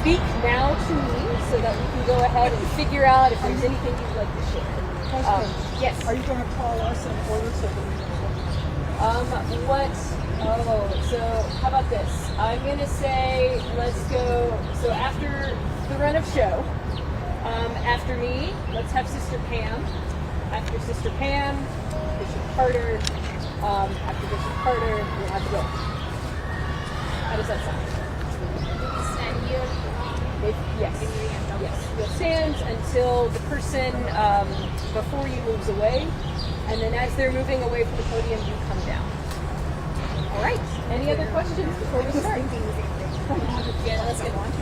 speak now to me so that we can go ahead and figure out if there's anything you'd like to share. Yes. Are you going to call us in order so that we so how about this? I'm going to say, let's go, so after the run of show, after me, let's have Sister Pam. After Sister Pam, Bishop Carter. After Bishop Carter, we'll have Will. How does that sound? Yes. You'll stand until the person before you moves away, and then as they're moving away from the podium, you come down. All right. Any other questions before we start?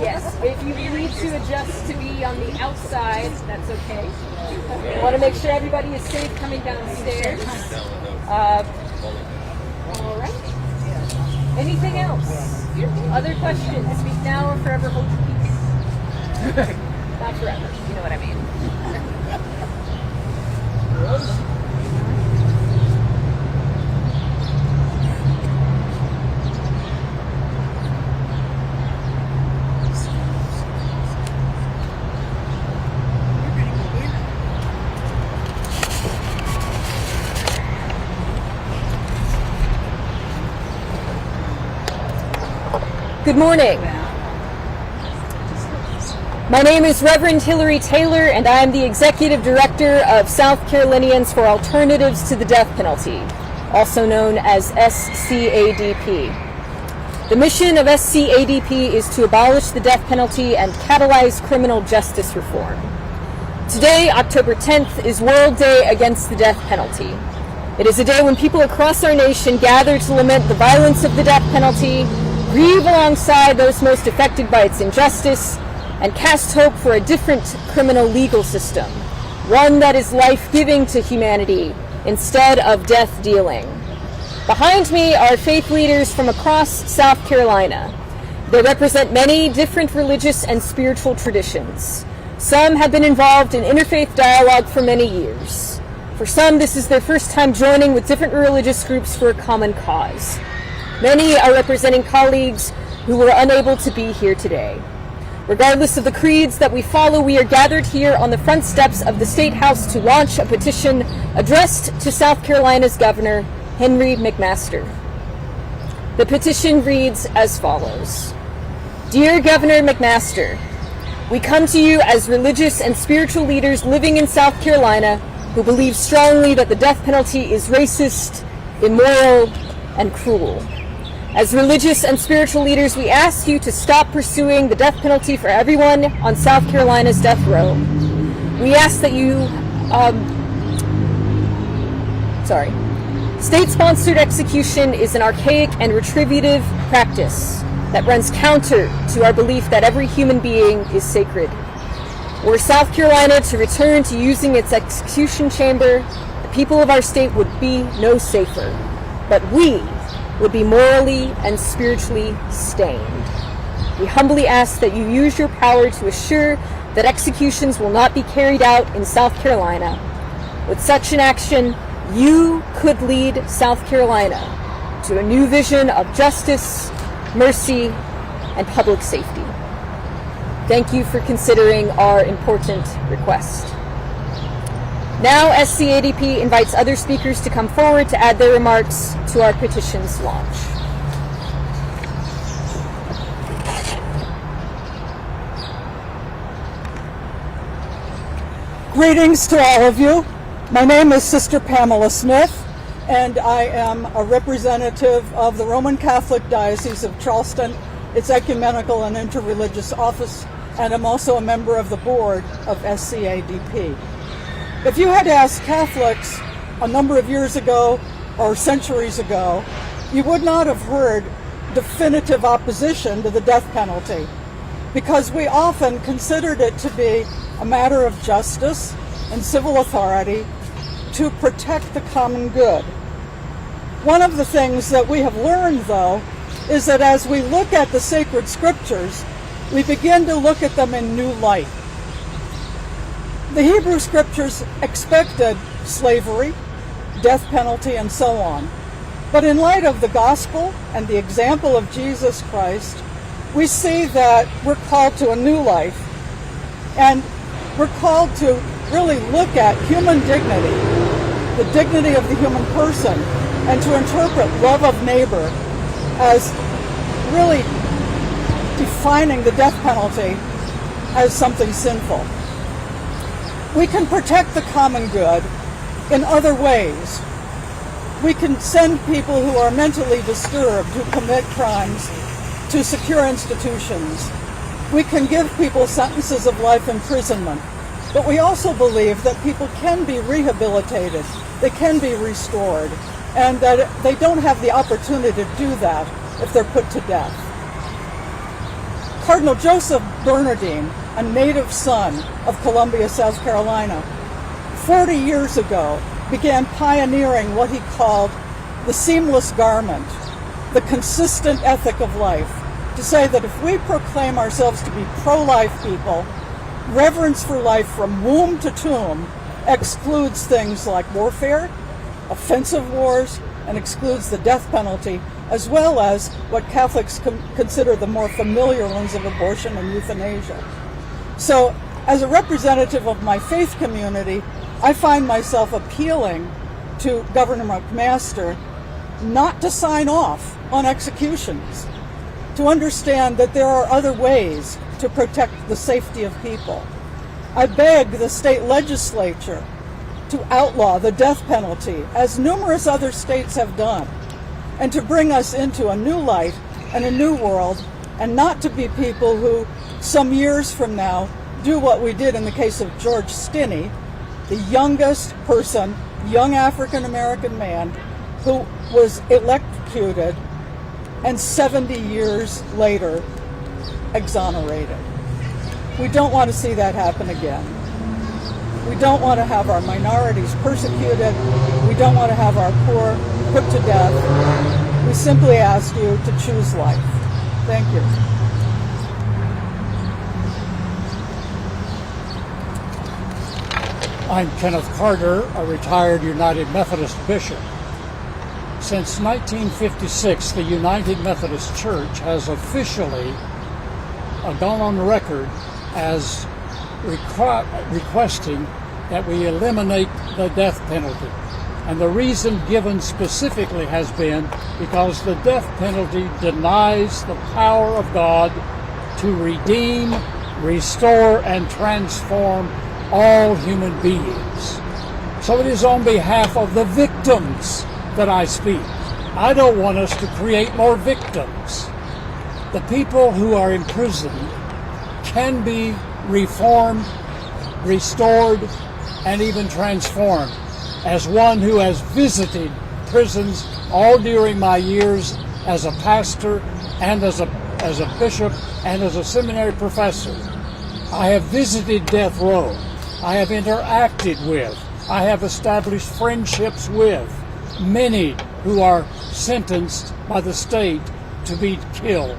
Yes. If you need to adjust to be on the outside, that's okay. We want to make sure everybody is safe coming downstairs. All right. Anything else? Other questions? Speak now or forever hold your peace. Not forever. You know what I mean. Good morning. My name is Reverend Hillary Taylor, and I am the Executive Director of South Carolinians for Alternatives to the Death Penalty, also known as SCADP. The mission of SCADP is to abolish the death penalty and catalyze criminal justice reform. Today, October 10th, is World Day Against the Death Penalty. It is a day when people across our nation gather to lament the violence of the death penalty, grieve alongside those most affected by its injustice, and cast hope for a different criminal legal system, one that is life-giving to humanity instead of death-dealing. Behind me are faith leaders from across South Carolina. They represent many different religious and spiritual traditions. Some have been involved in interfaith dialogue for many years. For some, this is their first time joining with different religious groups for a common cause. Many are representing colleagues who were unable to be here today. Regardless of the creeds that we follow, we are gathered here on the front steps of the State House to launch a petition addressed to South Carolina's Governor, Henry McMaster. The petition reads as follows. Dear Governor McMaster, we come to you as religious and spiritual leaders living in South Carolina who believe strongly that the death penalty is racist, immoral, and cruel. As religious and spiritual leaders, we ask you to stop pursuing the death penalty for everyone on South Carolina's death row. We ask that you, State-sponsored execution is an archaic and retributive practice that runs counter to our belief that every human being is sacred. Were South Carolina to return to using its execution chamber, the people of our state would be no safer, but we would be morally and spiritually stained. We humbly ask that you use your power to assure that executions will not be carried out in South Carolina. With such an action, you could lead South Carolina to a new vision of justice, mercy, and public safety. Thank you for considering our important request. Now, SCADP invites other speakers to come forward to add their remarks to our petition's launch. Greetings to all of you. My name is Sister Pamela Smith, and I am a representative of the Roman Catholic Diocese of Charleston, its Ecumenical and Interreligious Office, and I'm also a member of the board of SCADP. If you had asked Catholics a number of years ago or centuries ago, you would not have heard definitive opposition to the death penalty, because we often considered it to be a matter of justice and civil authority to protect the common good. One of the things that we have learned, though, is that as we look at the sacred scriptures, we begin to look at them in new light. The Hebrew scriptures expected slavery, death penalty, and so on. But in light of the gospel and the example of Jesus Christ, we see that we're called to a new life, and we're called to really look at human dignity, the dignity of the human person, and to interpret love of neighbor as really defining the death penalty as something sinful. We can protect the common good in other ways. We can send people who are mentally disturbed, who commit crimes, to secure institutions. We can give people sentences of life imprisonment. But we also believe that people can be rehabilitated, they can be restored, and that they don't have the opportunity to do that if they're put to death. Cardinal Joseph Bernardine, a native son of Columbia, South Carolina, 40 years ago began pioneering what he called the seamless garment, the consistent ethic of life, to say that if we proclaim ourselves to be pro-life people, reverence for life from womb to tomb excludes things like warfare, offensive wars, and excludes the death penalty, as well as what Catholics consider the more familiar ones of abortion and euthanasia. So, as a representative of my faith community, I find myself appealing to Governor McMaster not to sign off on executions, to understand that there are other ways to protect the safety of people. I beg the state legislature to outlaw the death penalty, as numerous other states have done, and to bring us into a new light and a new world, and not to be people who, some years from now, do what we did in the case of George Stinney, the youngest person, young African-American man, who was electrocuted and 70 years later exonerated. We don't want to see that happen again. We don't want to have our minorities persecuted. We don't want to have our poor put to death. We simply ask you to choose life. Thank you. I'm Kenneth Carter, a retired United Methodist bishop. Since 1956, the United Methodist Church has officially gone on record as requesting that we eliminate the death penalty. And the reason given specifically has been because the death penalty denies the power of God to redeem, restore, and transform all human beings. So it is on behalf of the victims that I speak. I don't want us to create more victims. The people who are imprisoned can be reformed, restored, and even transformed. As one who has visited prisons all during my years as a pastor and as a bishop and as a seminary professor, I have visited death row. I have interacted with, I have established friendships with many who are sentenced by the state to be killed.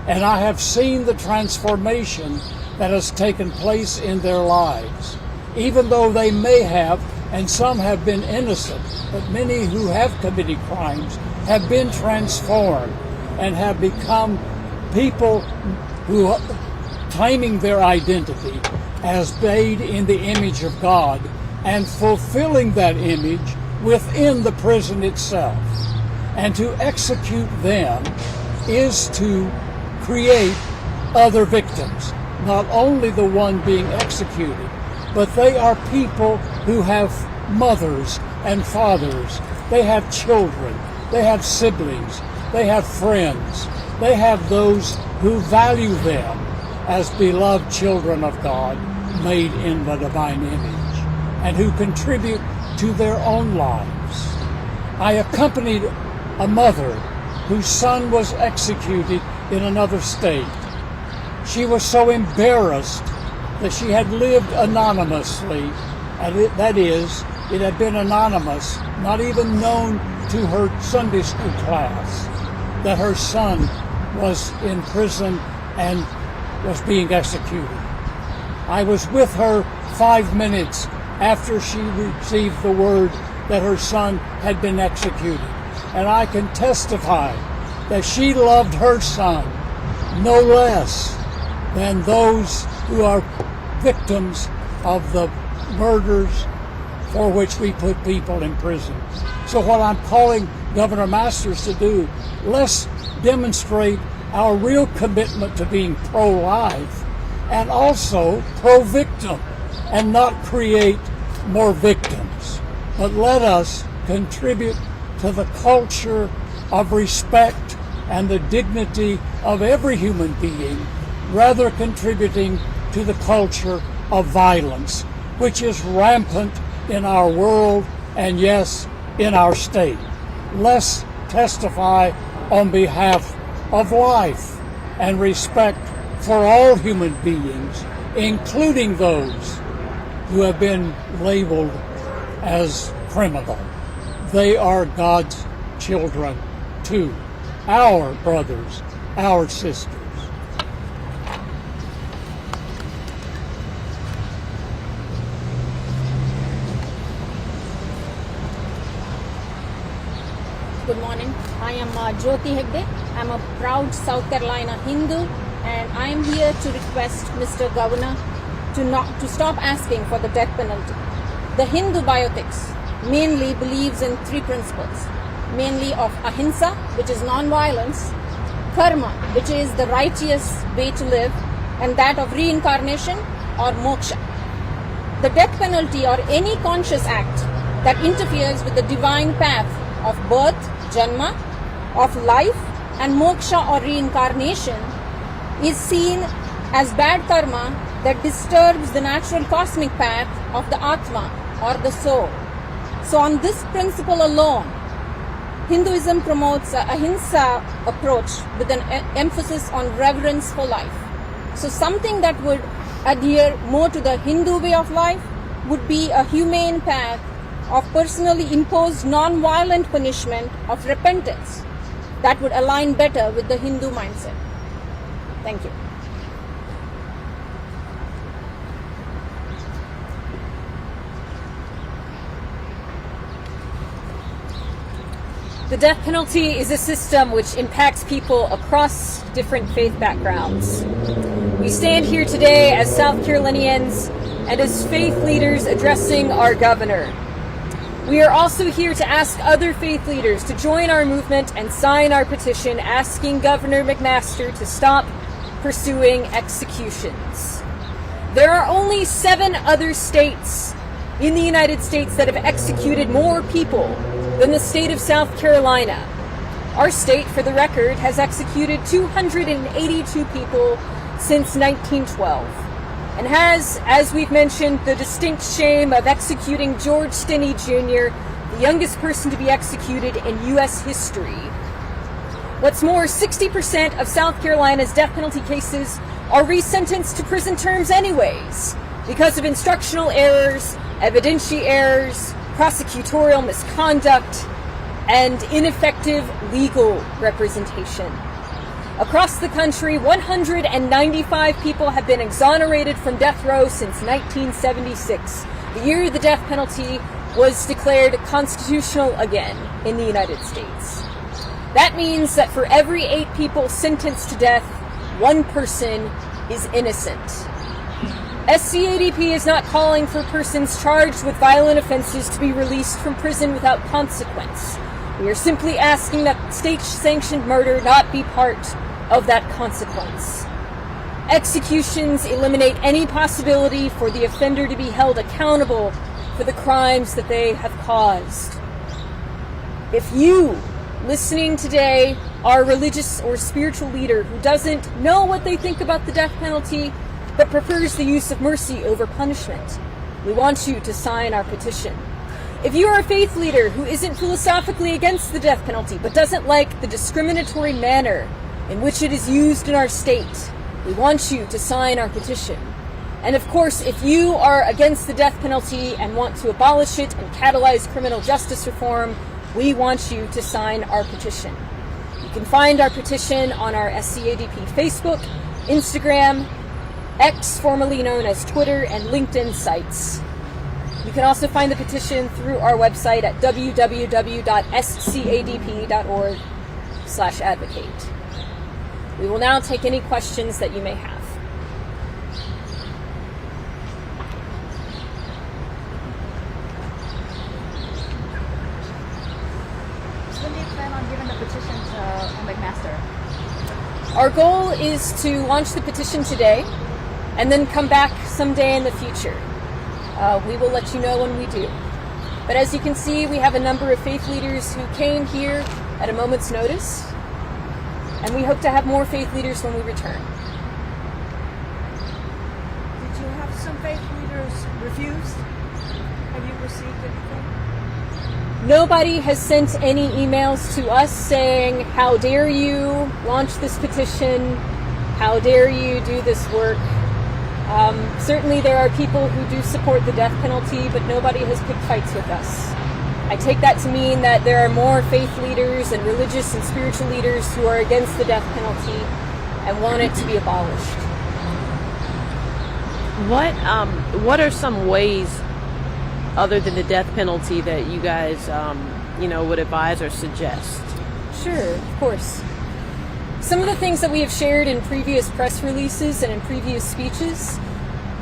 And I have seen the transformation that has taken place in their lives. Even though they may have, and some have been innocent, but many who have committed crimes have been transformed and have become people who claiming their identity as made in the image of God and fulfilling that image within the prison itself. And to execute them is to create other victims, not only the one being executed, but they are people who have mothers and fathers, they have children, they have siblings, they have friends, they have those who value them as beloved children of God, made in the divine image, and who contribute to their own lives. I accompanied a mother whose son was executed in another state. She was so embarrassed that she had lived anonymously, and that is, it had been anonymous, not even known to her Sunday school class, that her son was in prison and was being executed. I was with her 5 minutes after she received the word that her son had been executed. And I can testify that she loved her son no less than those who are victims of the murders for which we put people in prison. So what I'm calling Governor Masters to do, let's demonstrate our real commitment to being pro-life and also pro-victim, and not create more victims. But let us contribute to the culture of respect and the dignity of every human being, rather contributing to the culture of violence, which is rampant in our world and, yes, in our state. Let's testify on behalf of life and respect for all human beings, including those who have been labeled as criminal. They are God's children too, our brothers, our sisters. Good morning. I am Jyoti Hegde. I'm a proud South Carolina Hindu, and I am here to request Mr. Governor to stop asking for the death penalty. The Hindu bioethics mainly believes in three principles, mainly of ahimsa, which is non-violence, karma, which is the righteous way to live, and that of reincarnation or moksha. The death penalty or any conscious act that interferes with the divine path of birth, janma, of life, and moksha or reincarnation is seen as bad karma that disturbs the natural cosmic path of the Atma or the soul. So on this principle alone, Hinduism promotes a ahimsa approach with an emphasis on reverence for life. So something that would adhere more to the Hindu way of life would be a humane path of personally imposed non-violent punishment of repentance that would align better with the Hindu mindset. Thank you. The death penalty is a system which impacts people across different faith backgrounds. We stand here today as South Carolinians and as faith leaders addressing our governor. We are also here to ask other faith leaders to join our movement and sign our petition asking Governor McMaster to stop pursuing executions. There are only 7 other states in the United States that have executed more people than the state of South Carolina. Our state, for the record, has executed 282 people since 1912 and has, as we've mentioned, the distinct shame of executing George Stinney Jr., the youngest person to be executed in U.S. history. What's more, 60% of South Carolina's death penalty cases are resentenced to prison terms anyways, because of instructional errors, evidentiary errors, prosecutorial misconduct, and ineffective legal representation. Across the country, 195 people have been exonerated from death row since 1976, the year the death penalty was declared constitutional again in the United States. That means that for every 8 people sentenced to death, 1 person is innocent. SCADP is not calling for persons charged with violent offenses to be released from prison without consequence. We are simply asking that state-sanctioned murder not be part of that consequence. Executions eliminate any possibility for the offender to be held accountable for the crimes that they have caused. If you, listening today, are a religious or spiritual leader who doesn't know what they think about the death penalty, but prefers the use of mercy over punishment, we want you to sign our petition. If you are a faith leader who isn't philosophically against the death penalty, but doesn't like the discriminatory manner in which it is used in our state, we want you to sign our petition. And of course, if you are against the death penalty and want to abolish it and catalyze criminal justice reform, we want you to sign our petition. You can find our petition on our SCADP Facebook, Instagram, X, formerly known as Twitter, and LinkedIn sites. You can also find the petition through our website at www.scadp.org/advocate. We will now take any questions that you may have. So when do you plan on giving the petition to McMaster? Our goal is to launch the petition today and then come back someday in the future. We will let you know when we do. But as you can see, we have a number of faith leaders who came here at a moment's notice, and we hope to have more faith leaders when we return. Did you have some faith leaders refuse? Have you received anything? Nobody has sent any emails to us saying, how dare you launch this petition? How dare you do this work? Certainly there are people who do support the death penalty, but nobody has picked fights with us. I take that to mean that there are more faith leaders and religious and spiritual leaders who are against the death penalty and want it to be abolished. What are some ways other than the death penalty that you guys would advise or suggest? Sure, of course. Some of the things that we have shared in previous press releases and in previous speeches,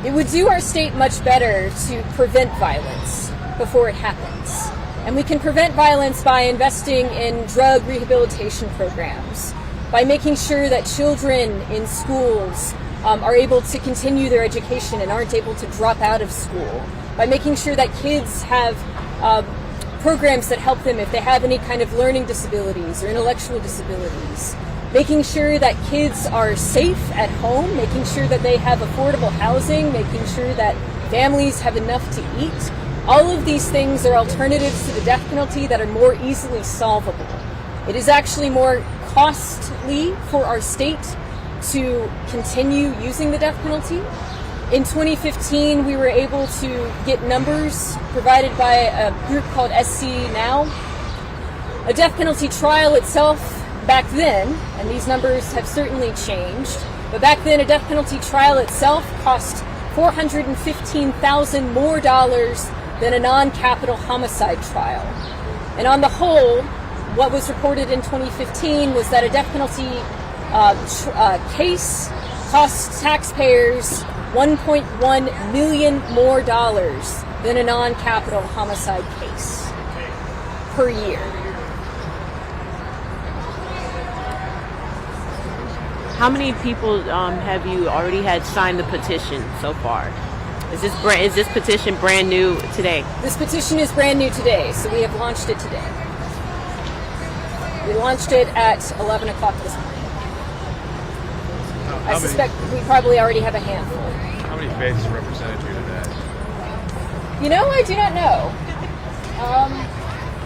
it would do our state much better to prevent violence before it happens. And we can prevent violence by investing in drug rehabilitation programs, by making sure that children in schools are able to continue their education and aren't able to drop out of school, by making sure that kids have programs that help them if they have any kind of learning disabilities or intellectual disabilities, making sure that kids are safe at home, making sure that they have affordable housing, making sure that families have enough to eat. All of these things are alternatives to the death penalty that are more easily solvable. It is actually more costly for our state to continue using the death penalty. In 2015, we were able to get numbers provided by a group called SC Now. A death penalty trial itself back then, and these numbers have certainly changed, but back then a death penalty trial itself cost $415,000 more than a non-capital homicide trial. And on the whole, what was reported in 2015 was that a death penalty case costs taxpayers $1.1 million more than a non-capital homicide case per year. How many people have you already had sign the petition so far? Is this petition brand new today? This petition is brand new today, so we have launched it today. We launched it at 11 o'clock this morning. I suspect we probably already have a handful. How many faiths are represented here today? You know, I do not know.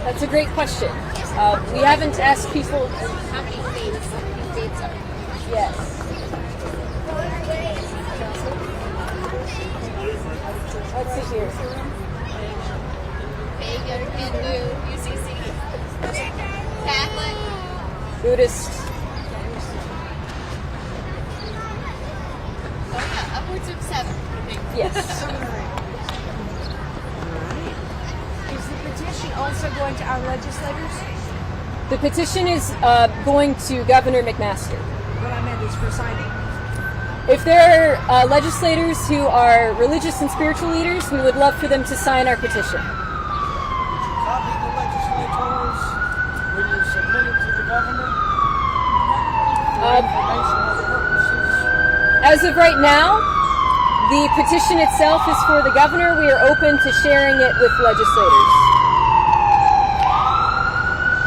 That's a great question. We haven't asked people. How many faiths are? Yes. Let's see here. Pagan, Hindu, UCC, Catholic, Buddhist. upwards of 7. Yes. Is the petition also going to our legislators? The petition is going to Governor McMaster. What I meant is for signing. If there are legislators who are religious and spiritual leaders, we would love for them to sign our petition. Copy the legislators when you submit it to the governor. As of right now, the petition itself is for the governor. We are open to sharing it with legislators.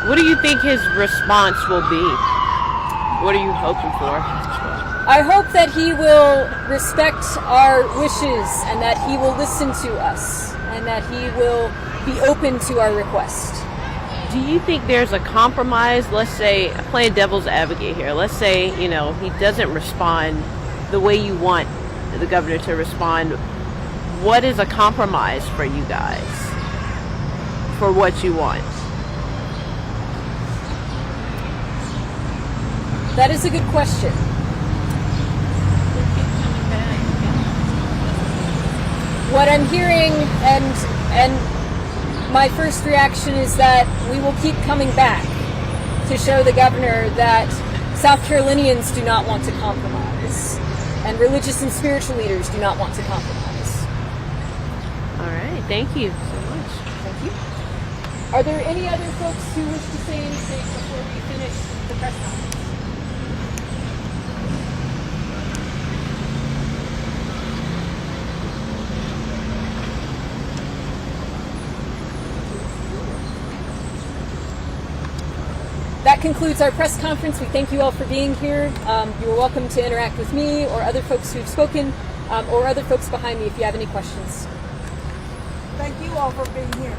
What do you think his response will be? What are you hoping for? I hope that he will respect our wishes and that he will listen to us and that he will be open to our request. Do you think there's a compromise? Let's say, playing devil's advocate here, let's say, he doesn't respond the way you want the governor to respond. What is a compromise for you guys for what you want? That is a good question. What I'm hearing and my first reaction is that we will keep coming back to show the governor that South Carolinians do not want to compromise, and religious and spiritual leaders do not want to compromise. All right. Thank you so much. Thank you. Are there any other folks who wish to say anything before we finish the press conference? That concludes our press conference. We thank you all for being here. You are welcome to interact with me or other folks who've spoken, or other folks behind me if you have any questions. Thank you all for being here.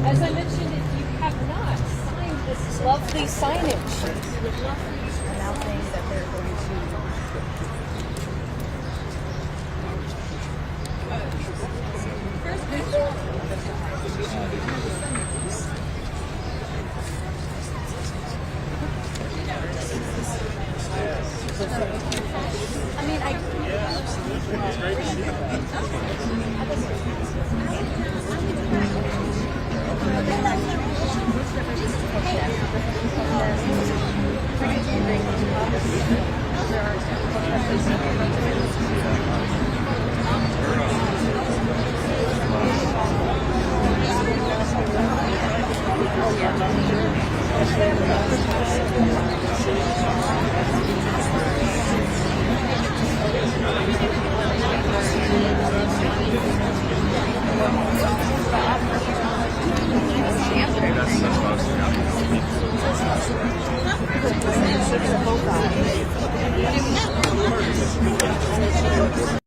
As I mentioned, if you have not signed this lovely signage, announcing that they're going to That's